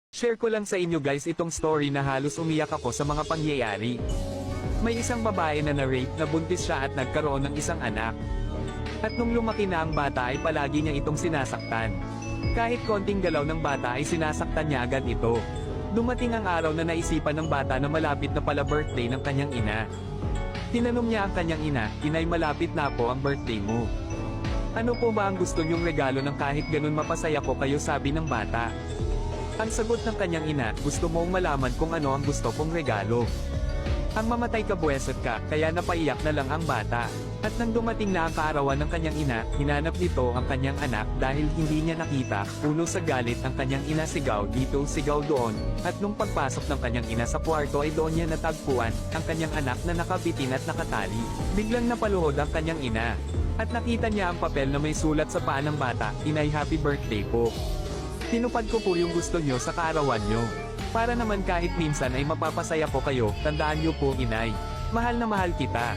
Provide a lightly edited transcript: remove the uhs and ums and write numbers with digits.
Share ko lang sa inyo guys itong story na halos umiyak ako sa mga pangyayari. May isang babae na na-rape, nabuntis siya at nagkaroon ng isang anak. At nung lumaki na ang bata ay palagi niya itong sinasaktan. Kahit konting galaw ng bata ay sinasaktan niya agad ito. Dumating ang araw na naisipan ng bata na malapit na pala birthday ng kanyang ina. Tinanong niya ang kanyang ina, "Inay, malapit na po ang birthday mo. Ano po ba ang gusto niyong regalo ng kahit ganun mapasaya ko kayo?" sabi ng bata. Ang sagot ng kanyang ina, "Gusto mong malaman kung ano ang gusto kong regalo. Ang mamatay ka buwesot ka," kaya napaiyak na lang ang bata. At nang dumating na ang kaarawan ng kanyang ina, hinanap nito ang kanyang anak dahil hindi niya nakita. Puno sa galit ang kanyang ina, sigaw dito, sigaw doon. At nung pagpasok ng kanyang ina sa kwarto ay doon niya natagpuan ang kanyang anak na nakabitin at nakatali. Biglang napaluhod ang kanyang ina. At nakita niya ang papel na may sulat sa paa ng bata, "Inay, happy birthday po. Tinupad ko po yung gusto niyo sa kaarawan niyo. Para naman kahit minsan ay mapapasaya ko kayo, tandaan niyo po, Inay. Mahal na mahal kita."